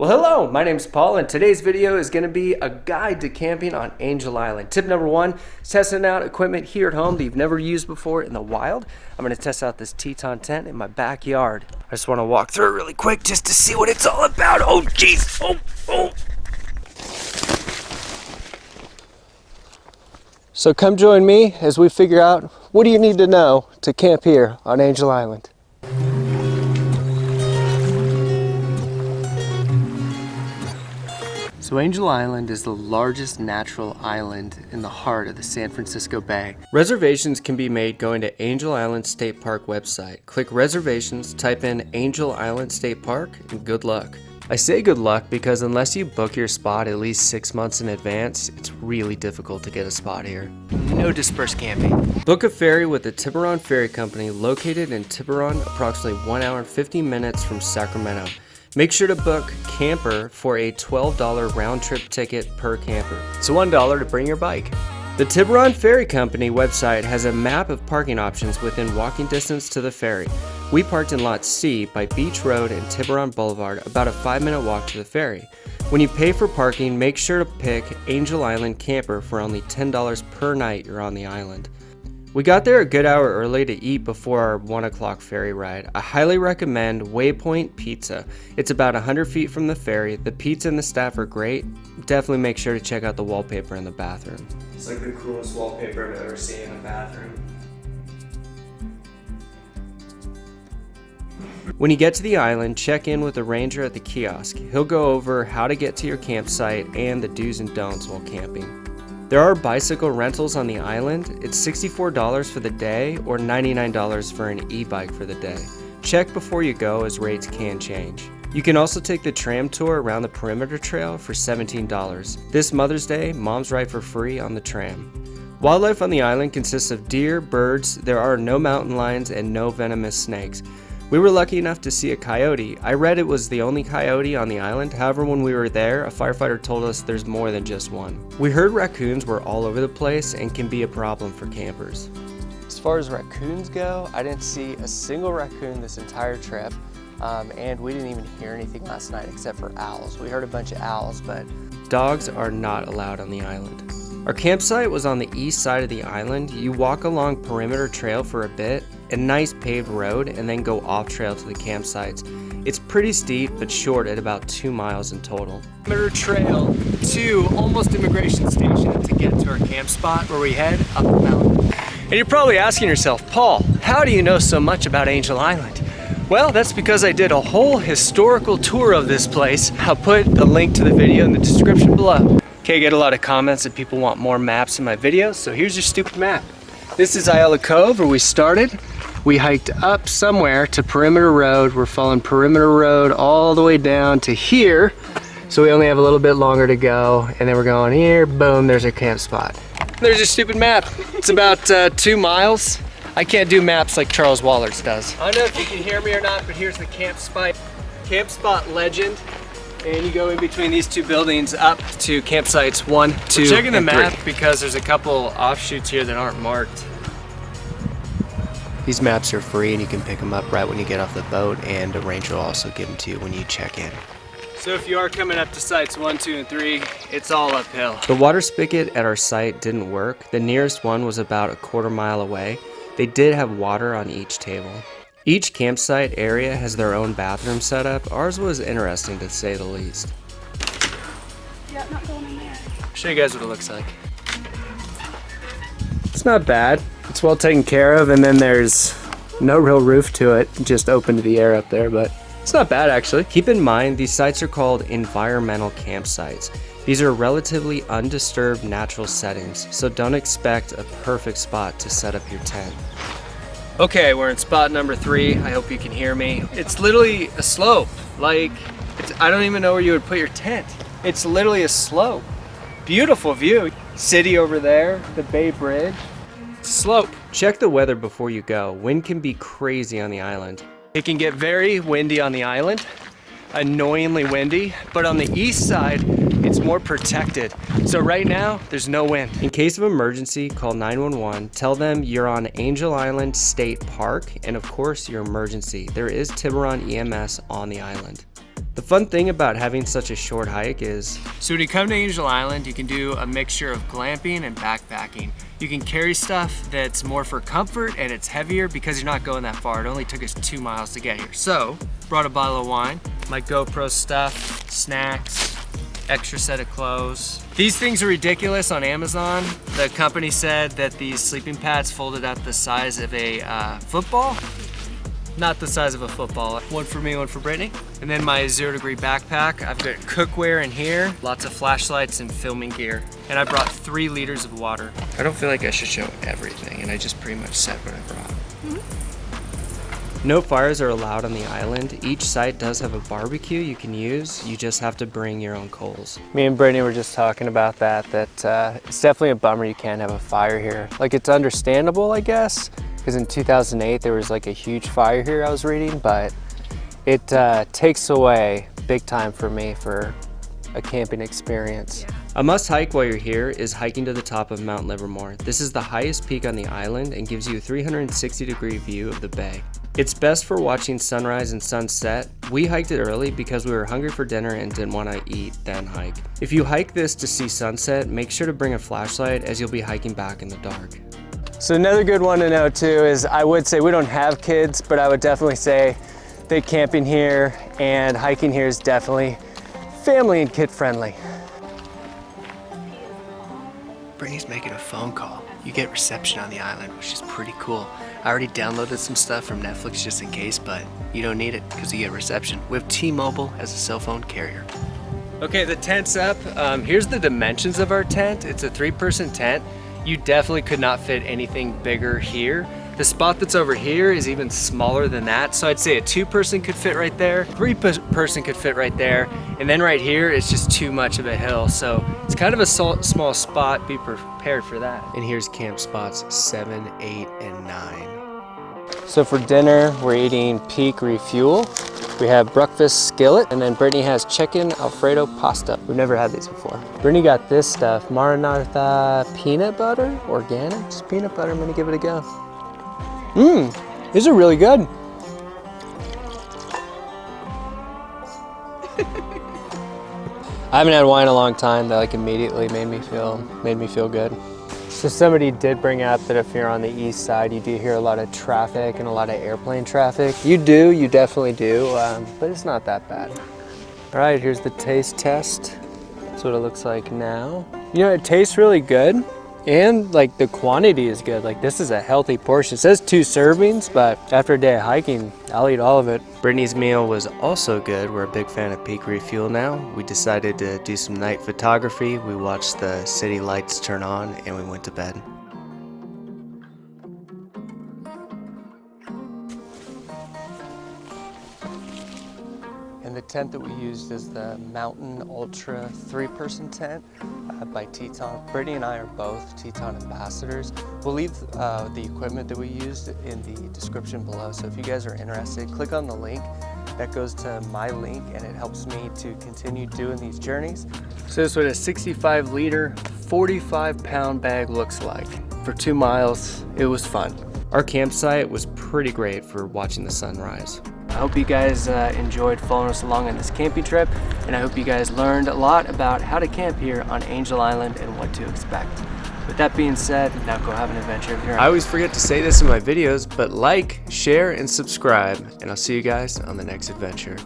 Well, hello, my name's Paul, and today's video is going to be a guide to camping on Angel Island. Tip number one is testing out equipment here at home that you've never used before in the wild. I'm going to test out this Teton tent in my backyard. I just want to walk through it really quick just to see what it's all about. Oh, jeez. Oh. So come join me as we figure out what do you need to know to camp here on Angel Island. So Angel Island is the largest natural island in the heart of the San Francisco Bay. Reservations can be made going to Angel Island State Park website. Click reservations, type in Angel Island State Park, and good luck. I say good luck because unless you book your spot at least 6 months in advance, it's really difficult to get a spot here. No dispersed camping. Book a ferry with the Tiburon Ferry Company located in Tiburon, approximately 1 hour and 15 minutes from Sacramento. Make sure to book camper for a $12 round trip ticket per camper. It's $1 to bring your bike. The Tiburon Ferry Company website has a map of parking options within walking distance to the ferry. We parked in Lot C by Beach Road and Tiburon Boulevard, about a 5-minute walk to the ferry. When you pay for parking, make sure to pick Angel Island Camper for only $10 per night you're on the island. We got there a good hour early to eat before our 1 o'clock ferry ride. I highly recommend Waypoint Pizza. It's about 100 feet from the ferry. The pizza and the staff are great. Definitely make sure to check out the wallpaper in the bathroom. It's like the coolest wallpaper I've ever seen in a bathroom. When you get to the island, check in with the ranger at the kiosk. He'll go over how to get to your campsite and the do's and don'ts while camping. There are bicycle rentals on the island. It's $64 for the day or $99 for an e-bike for the day. Check before you go as rates can change. You can also take the tram tour around the perimeter trail for $17. This Mother's Day, Mom's ride for free on the tram. Wildlife on the island consists of deer, birds. There are no mountain lions and no venomous snakes. We were lucky enough to see a coyote. I read it was the only coyote on the island. However, when we were there, a firefighter told us there's more than just one. We heard raccoons were all over the place and can be a problem for campers. As far as raccoons go, I didn't see a single raccoon this entire trip. And we didn't even hear anything last night except for owls. We heard a bunch of owls, but dogs are not allowed on the island. Our campsite was on the east side of the island. You walk along perimeter trail for a bit, a nice paved road, and then go off trail to the campsites. It's pretty steep but short at about 2 miles in total. Perimeter trail to almost immigration station to get to our camp spot where we head up the mountain. And you're probably asking yourself, Paul, how do you know so much about Angel Island? Well, that's because I did a whole historical tour of this place. I'll put a link to the video in the description below. Okay, I get a lot of comments that people want more maps in my videos, so here's your stupid map. This is Isla Cove, where we started. We hiked up somewhere to Perimeter Road. We're following Perimeter Road all the way down to here, so we only have a little bit longer to go, and then we're going here, boom, there's our camp spot. There's your stupid map. It's about 2 miles. I can't do maps like Charles Waller's does. I don't know if you can hear me or not, but here's the camp spot legend. And you go in between these two buildings up to campsites 1, 2, and 3. We're checking the map because there's a couple offshoots here that aren't marked. These maps are free and you can pick them up right when you get off the boat, and a ranger will also give them to you when you check in. So if you are coming up to sites 1, 2, and 3, it's all uphill. The water spigot at our site didn't work. The nearest one was about a 1/4 mile away. They did have water on each table. Each campsite area has their own bathroom setup. Ours was interesting to say the least. Yeah, not going in there. I'll show you guys what it looks like. It's not bad. It's well taken care of, and then there's no real roof to it, just open to the air up there, but it's not bad actually. Keep in mind, these sites are called environmental campsites. These are relatively undisturbed natural settings, so don't expect a perfect spot to set up your tent. Okay, we're in spot number 3. I hope you can hear me. It's literally a slope. I don't even know where you would put your tent. It's literally a slope. Beautiful view. City over there, the Bay Bridge. It's a slope. Check the weather before you go. Wind can be crazy on the island. It can get very windy on the island, annoyingly windy, but on the east side, it's more protected. So right now, there's no wind. In case of emergency, call 911. Tell them you're on Angel Island State Park, and of course, your emergency. There is Tiburon EMS on the island. The fun thing about having such a short hike is, so when you come to Angel Island, you can do a mixture of glamping and backpacking. You can carry stuff that's more for comfort and it's heavier because you're not going that far. It only took us 2 miles to get here. So, brought a bottle of wine, my GoPro stuff, snacks, extra set of clothes. These things are ridiculous on Amazon. The company said that these sleeping pads folded out the size of a football. Not the size of a football. One for me, one for Brittany. And then my 0 degree backpack. I've got cookware in here, lots of flashlights and filming gear. And I brought 3 liters of water. I don't feel like I should show everything, and I just pretty much said what I brought. no fires are allowed on the island. Each site does have a barbecue you can use. You just have to bring your own coals. Me and Brittany were just talking about that it's definitely a bummer you can't have a fire here. Like, it's understandable, I guess, because in 2008 there was like a huge fire here I was reading, but it takes away big time for me for a camping experience. A must hike while you're here is hiking to the top of Mount Livermore. This is the highest peak on the island and gives you a 360-degree view of the bay. It's best for watching sunrise and sunset. We hiked it early because we were hungry for dinner and didn't want to eat then hike. If you hike this to see sunset, make sure to bring a flashlight as you'll be hiking back in the dark. So another good one to know too is, I would say we don't have kids, but I would definitely say that camping here and hiking here is definitely family and kid friendly. Brittany's making a phone call. You get reception on the island, which is pretty cool. I already downloaded some stuff from Netflix just in case, but you don't need it because you get reception. We have T-Mobile as a cell phone carrier. Okay, the tent's up. Here's the dimensions of our tent. It's a 3-person tent. You definitely could not fit anything bigger here. The spot that's over here is even smaller than that. So I'd say a 2-person could fit right there, 3-person could fit right there. And then right here, it's just too much of a hill. So it's kind of a small spot, be prepared for that. And here's camp spots 7, 8, and 9. So for dinner, we're eating Peak Refuel. We have breakfast skillet, and then Brittany has chicken Alfredo pasta. We've never had these before. Brittany got this stuff, Maranatha peanut butter, organic, just peanut butter. I'm gonna give it a go. These are really good. I haven't had wine in a long time that like immediately made me feel good. So somebody did bring up that if you're on the east side, you do hear a lot of traffic and a lot of airplane traffic. You definitely do, but it's not that bad. All right, here's the taste test. That's what it looks like now. You know, it tastes really good. And like the quantity is good. Like, this is a healthy portion. It says 2 servings, but after a day of hiking, I'll eat all of it. Brittany's meal was also good. We're a big fan of Peak Refuel now. We decided to do some night photography. We watched the city lights turn on and we went to bed. And the tent that we used is the Mountain Ultra 3-person tent by Teton. Brittany and I are both Teton ambassadors. We'll leave the equipment that we used in the description below. So if you guys are interested, click on the link. That goes to my link and it helps me to continue doing these journeys. So this is what a 65-liter, 45-pound bag looks like. For 2 miles, it was fun. Our campsite was pretty great for watching the sunrise. I hope you guys enjoyed following us along on this camping trip, and I hope you guys learned a lot about how to camp here on Angel Island and what to expect. With that being said, now go have an adventure of your own. I always forget to say this in my videos, but like, share, and subscribe, and I'll see you guys on the next adventure.